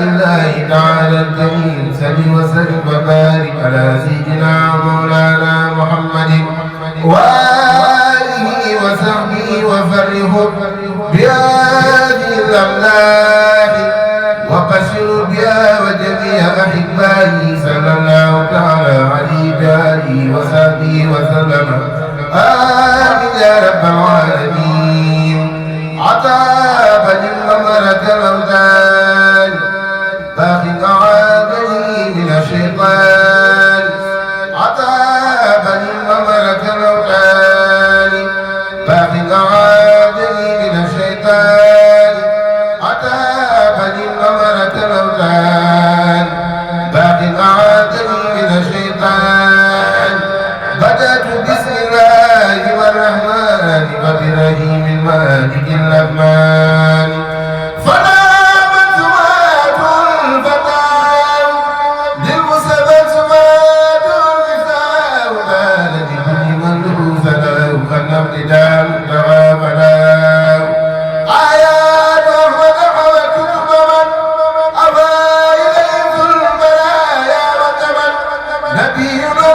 الله تعالى الكريم صل وسلم وبارك على سيدنا مولانا محمد وآله وصحبه وفرحه بهذه الأملاك وبشر بها وجميع أحبائه صلى الله تعالى عليه وآله وصحبه وسلم آمين يا رب العالمين. عتابا للمملكة الأوتان باق أعاذني من الشيطان. عتابا للمملكة الأوتان باق أعاذني من الشيطان. عتابا للمملكة الأوتان باق أعاذني من الشيطان. بدأت بسم الله والرحمن وبرحيم المالك الرحمن. فنامت سمات الفتى للمسبة سمات النساء بان لكل من له سلام أن ابتداء تغافلا. آيات أحمد حوت كتب من أبى إليه البرايا وتمن. نبينا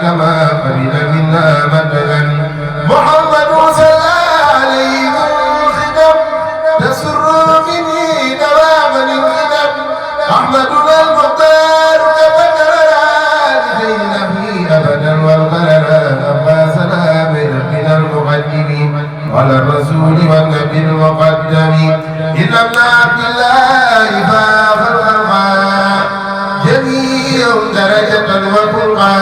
كما قبل منا مددا. محمد صلى عليه الخدم تسر مني دواما القدم. احمدنا المختار تفتر لكي نحمي ابدا والغرر. ابا سلام ربنا المقدم على الرسول والنبي المقدم. ان ابن عبد الله فاخر الخلق جميع درجة وفرقا.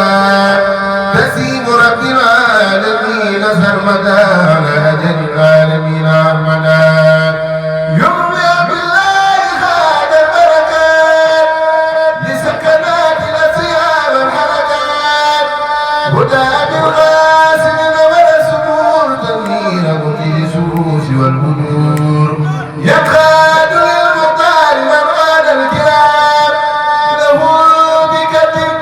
نسيم رب العالمين سرمدا على أجل العالمين أحمدا. يرمي بالله خاد البركات لسكنات الأسياب والحركات. هدى بالغاسل والسرور تنوير مطير الشموس والبدور. يقاد للمختار من غاد الكرام له بكتب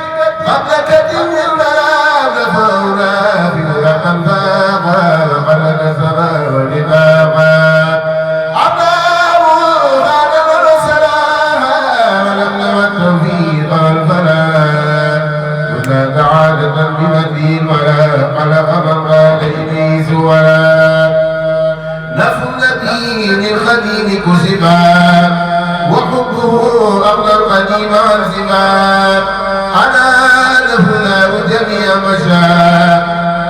قبل كتب المنام. فأولى بلغة فاقا وقد نسبا ولباقا. عطاه غدا والسلام ولم نم التوفيق والفلاح. كنا سعادة بمدين ولا قلق من قال إبليس ولا. نفو النبي الخديم كسبا وحبه أغلى القديم والزمان. أنا نفناه جميع مشاء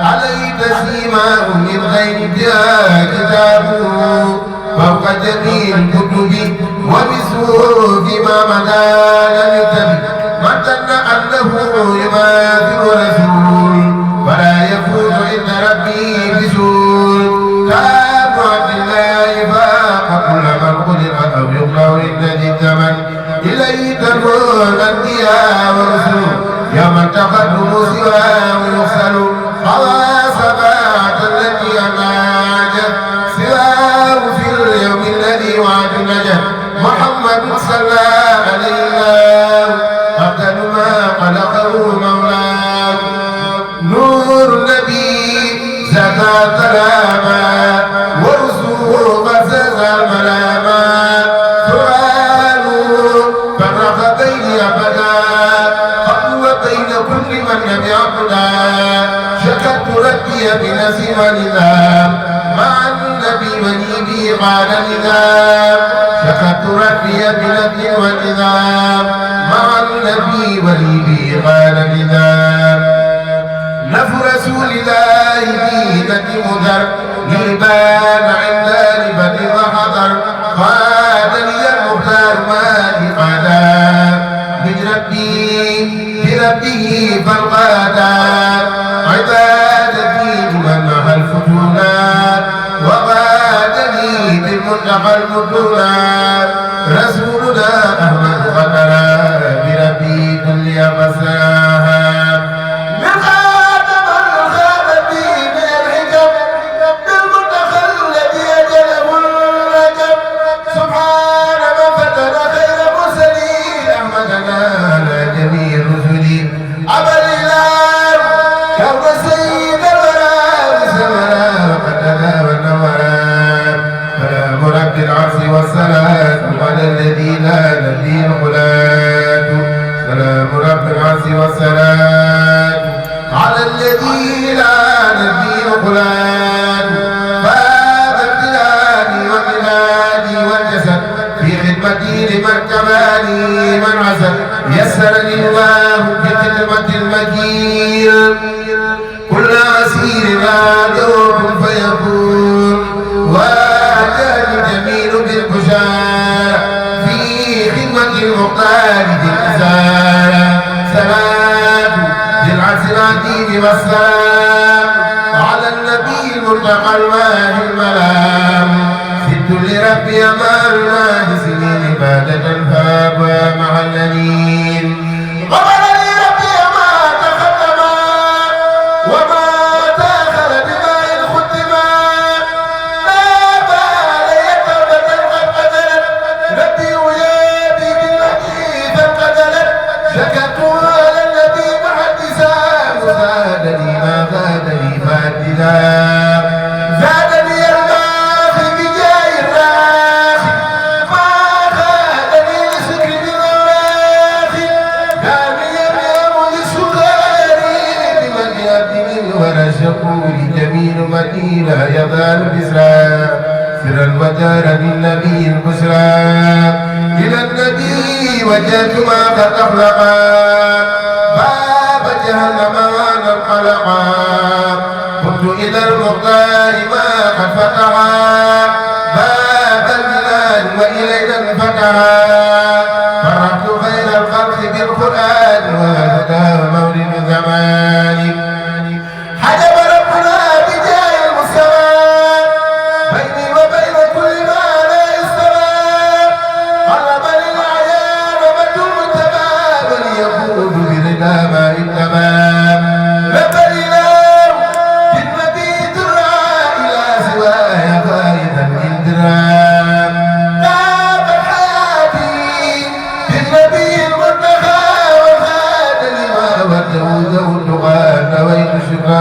عليه تسليماه من غير جاء كتابه فوق جميع الكتب ومثله فيما مدى لم يكتب. من ظن أنه يماثل رسول ولا يفوز عند ربي بسول. كتاب عبد الله فاق كل من خلق أو يقرأ إن الزمن. إليه تدعو الأنبياء والرسل يوم تقدم سواه يغسل. سبعة التي أناجت سواه في اليوم الذي وعد نجت. محمد صلى عليه أفضل ما خلقه مولاه. نور النبي زكى سلاما ورسوله مسس الملاما. سؤاله فرق بين أبدا وبين كل من لم يعبدا. شكرت ربي بنفسي ونظام مع النبي ولي بي قال نظام. شكرت ربي بنفسي ونظام مع النبي ولي بي قال نظام. نفو رسول الله بيدة مدر للبان عند لبد وحضر. قاد لي المختار مالي قدام بربه فالقادات. عبادتي لمن نهى الفتونات وقاد لي بالمنتقى المتونات. رسولنا أحمد قدرا بربي كل مساها. من خاتم الخاتمين من الحكم بالمنتقى الذي أجله الرجب. سبحان من فتن خير المرسلين أحمدنا على جميع الرسل. أبا الإله كون سيد الورى بسمرا وقد ذا والنورا. فلا مرب العرش والسماء والصلاة على الذي لا نبي الغلاة سلام رب العرش والصلاة على الذي لا نبي الغلاة باب ابتلاني وميلادي والجسد في خدمتي لمن كماني من عسد يسرني الله بخدمة المكين كل عسير عدو فيكون وأتاني جميل بالبشارة في خدمة المختار بالإزالة صلاة للعسرات والسلام على النبي المرتقى الماهي الملام زدت لربي مع الماهي سنين عبادة الفاب مع الذين زادني الماخي بجاي الراخي ما خادني لسكر بالراخي داني اليوم للسكاري بمن يبني ورشقوني جميل مدي لا يزال بسرا سرا وجارا للنبي البشرى إلى النبي وجهت ما قد أخلقا باب جهنم وانا القلقا قلت إلى المختار ما قد فتحا باب البلاد وإلينا انفتحا فرحت خير الخلق بالقرآن وهدى مولد زماني حجب ربنا بجاه المستوى بيني وبين كل ما لا يستوى قلب للعيان وبدو المتباب ليقود برضا ما انتبى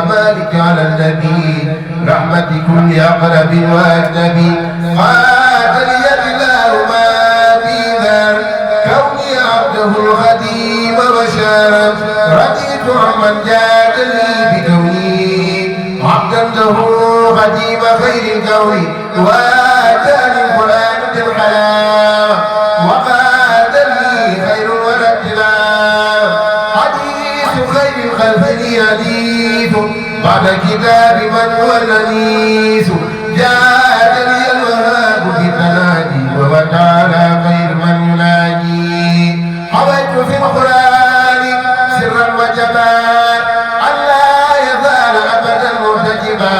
مالك على النبي رحمة كل أقرب وأجنبي قال لي الله ما في ذا كوني عبده الخديم وشارا رضيت عمن جاد لي بكوني عبدا له خديم خير الكون وآتاني القرآن بالحياة وقاد لي خير الورى ابتلاء حديث خير الخلق لي حديث بعد كتاب من هو الأنيس جادني الوهاب بالتنادي وهو تعالى خير من ينادي حويت في القرآن سرا وجبا ألا يزال أبدا مرتجبا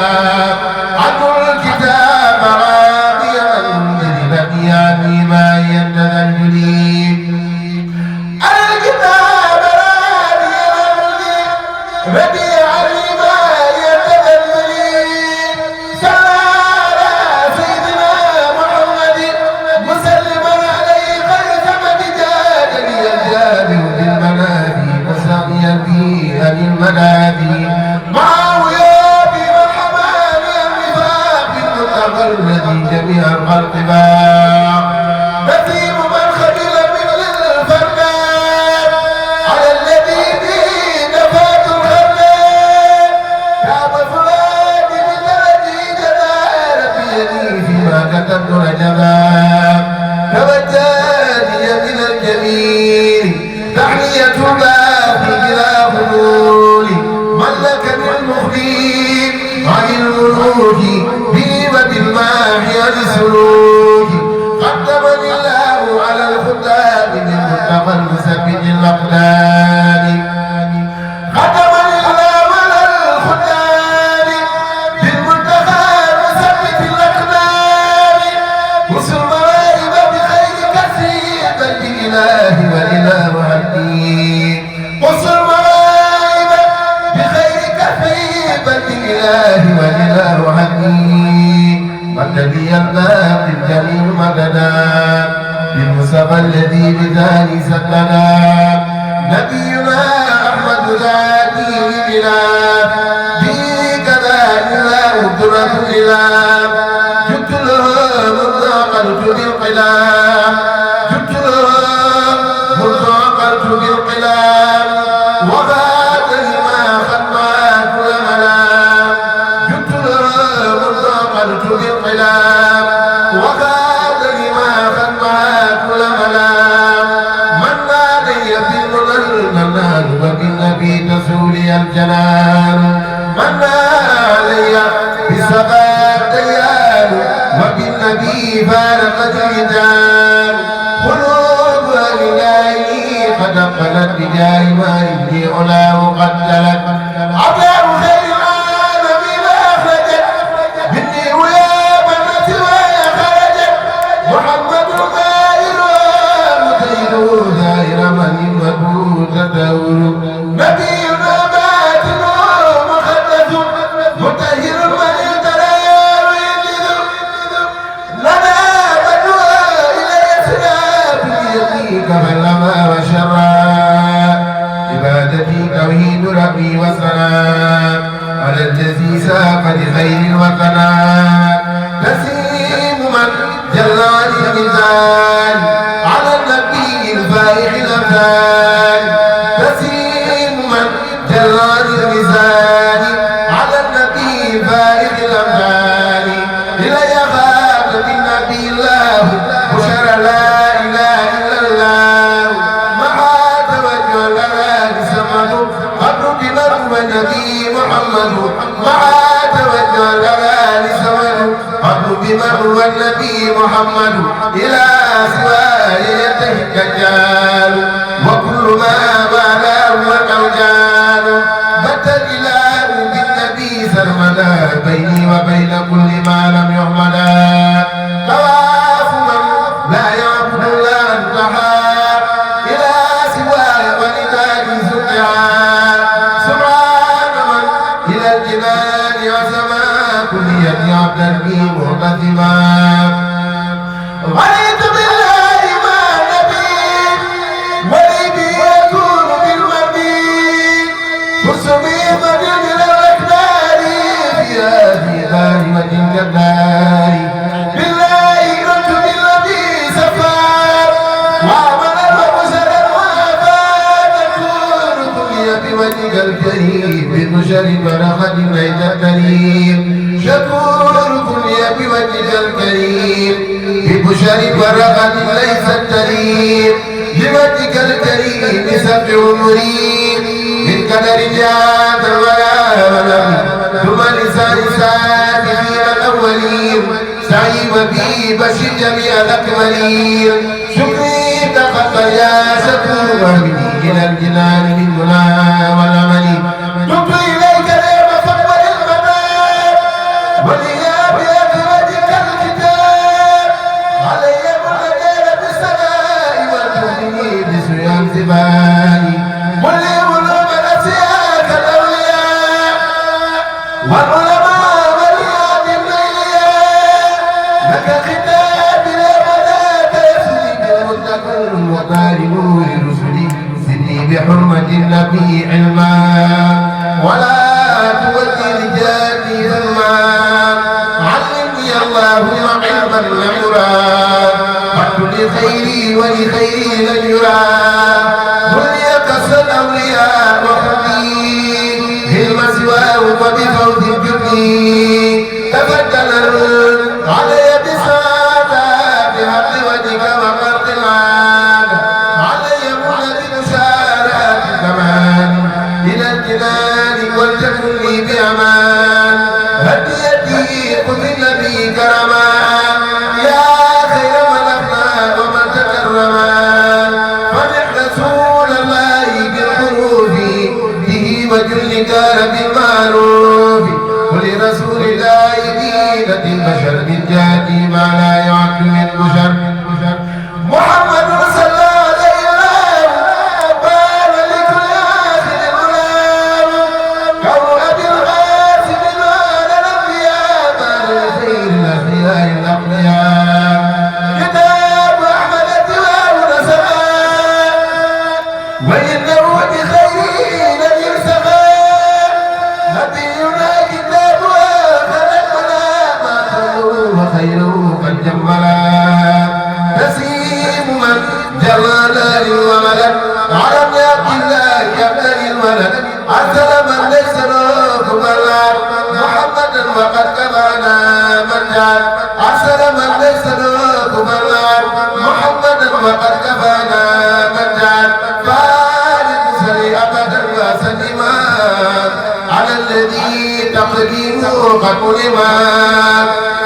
عنه الكتاب راضيا منزلا يعني ما يتذللي الكتاب راضيا منزلا المنادي معاوية بمرحبان النفاق الذي جميع الخلق باع نسيب من خجل من الفردان على الذي به نفات الخلان كاب فلان بالذي جدار بيدي فيما كتبت رجبا توجهني من الجميل تحية الباقي بلا غلول ملكني المخبير عن الملوك بي وبالماحي عن السلوك قدمني الله على الخدام من متقى المثبت الأقدام قدمني الله على الخدام بالمنتقى المثبت الأقدام وصل مواهب بخير كثير بل بالإله والإله عندي وصل مواهب بخير كثير بل بالإله والإله عندي والذي الباقي الجليل مددا بالمصطفى الذي بذاني سددا نبينا أحمد ذاتي بلا في كذا لا أدرك إلا جبت له من قلت بالقلاب الجنان من علي بسباب ديان وبالنبي فارق الجدال قلوب لله قد قلت بجاه ما إني علاه قد جلت عبر خير العالمين أخرجت مني ويا بنتي ويا خرجت محمد غير متيد ظاهر من مبعوث دور نبينا باطن مقدس مطهر من الدرار لنا بدوى إلى يسرى بيديك فلما وشرا عبادتي توحيد ربي وسلام على الذي ساق لخير الوطنا نسيم من جل عن الميزان على النبي الفائق الأمثال نسيم من جل عن الميزان على النبي الفائق الأمثال إلي خاتم النبي الله بشر لا إله إلا الله مع توجه لنا لسمد قبل بمن ونبي محمد مع توجه لنا لسمد قبل بمن والنبي محمد إلى سواي يده الدجال وكل ما بالاه والأوجال بت الإله بالنبي سرمدا بيني وبين كل ما لم يعملا طواف من لا يعبد الله انتحى إلى سواي ولداه سجعا سبحان من إلى الجنان عزما كل يد عبدا بي معتزما رأيت بالله ما نبي ولي بي يكون بالمبين مسلمي مدين إلى الأكبار في هذه دائمة الجبار بالله رد بالذي سفار وعمل وبشرا وافات تكون دنيا بوجهك الكريم ببشر بركة ليس الكريم شكور دنيا بوجهك الكريم ببشر بركة ليس الكريم لوجهك الكريم سبع مريم من قدر جاد ولا ولم ثم لسان سابقين الأولين سعي وبي بشر جميع الأكملين شكري تقبل يا شكور وهدي إلى الجنان من منى والأمل تبت إليك اليوم فاقبل المنام والإياب بوجهك الكتاب علي مرتجل بالسماء والمؤمنين بسيام زباني واللي قلوب الأسياك الأولياء والعلماء والياد الليلياء لك ختام الأبدات يسري بالمتقى وطار نور رسلي سني بحرمة النبي علما ولا توجه رجالي ظلما علمني اللهم علما لمراد قد لخيري ولخيري لن يراد وليقص الأولياء وحبي علم سواه وبفوز الجبني تفضل علي بسعادة بحق وجهك وقرض العادة علي مولد بشارات كمان إلى الجنان ولتكن لي بأمان هديتي خذ النبي كرما يا خير من أفنى ومن تكرما وكلما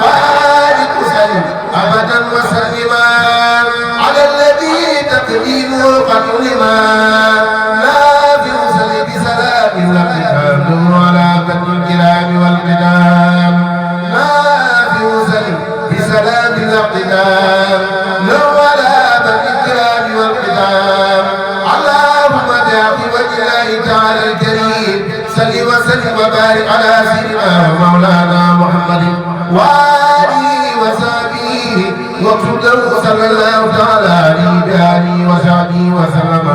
خالق سلم أبدا وسلما على الذي تقديمه قد علما نافع سلم بسلام الأقدام على بدر الكرام والقدام نافع سلم بسلام الأقدام على بدر الكرام والقدام اللهم بعفو وجه الله تعالى الكريم صل وسلم وبارك على سيدنا مولانا محمد وآله وصحبه وكله صلى الله تعالى عليه وآله وصحبه وسلم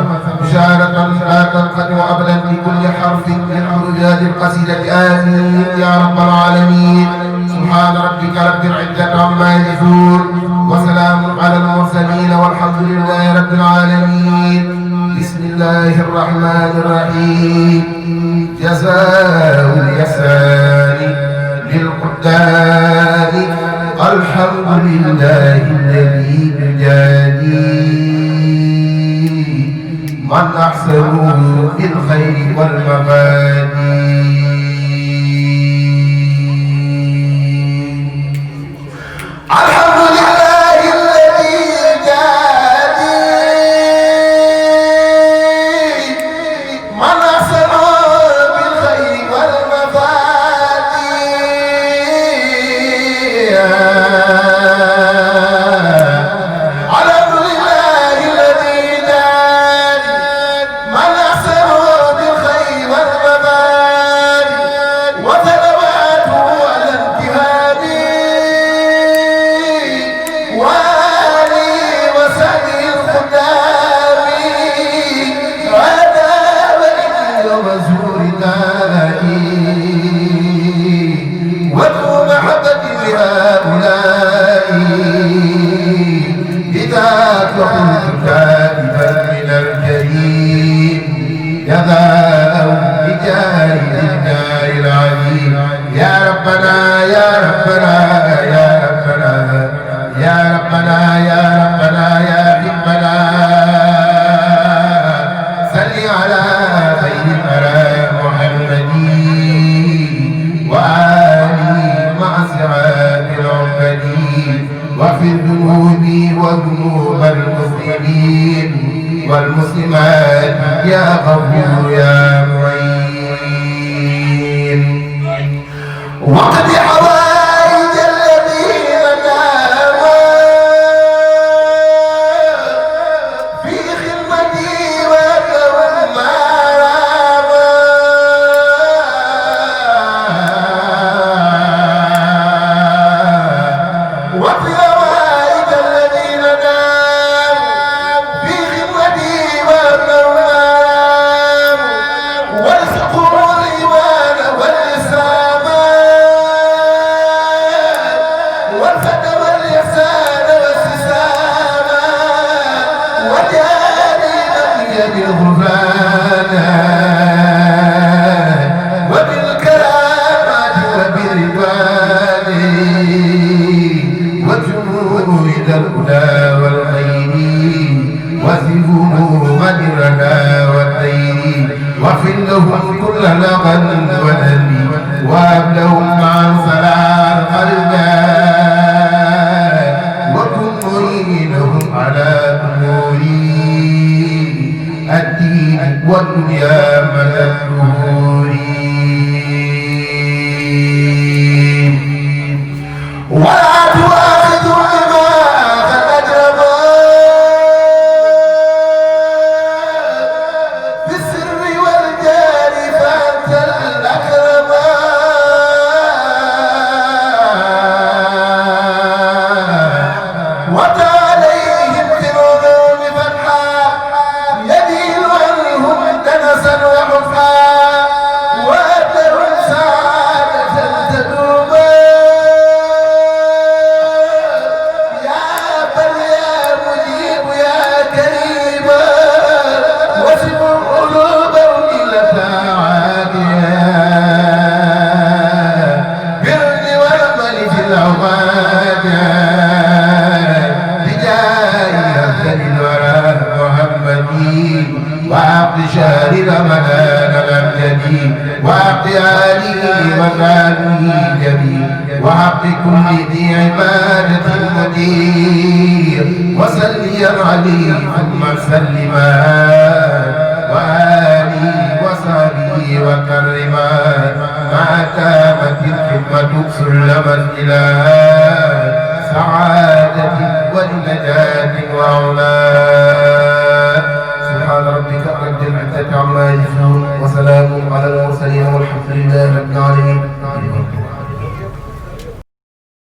بشارة لا تنقطع أبدا بكل حرف من حروف هذه القصيدة آمين يا رب العالمين سبحان ربك رب العزة عما يصفون وسلام على المرسلين والحمد لله رب العالمين بسم الله الرحمن الرحيم جزاء الإحسان للقدام الحمد لله الذي بجاني من أحسن بالخير والمبادئ والمسلمات يا غفور يا معين وقد حوائج الذين ناموا في خدمتي وكرم ما راما وقد حوائج الذين لهم كل لغن ونبي وابلهم عن صلاة القلبان وكن معينهم على أمور الدين والدنيا من الظهور ولا تؤاخذوا بما قد أجرموا شهر رمضان الأمجد وأقياله وكانه جميل بكل ذي عبادة مدير وسليا عليه ثم سلما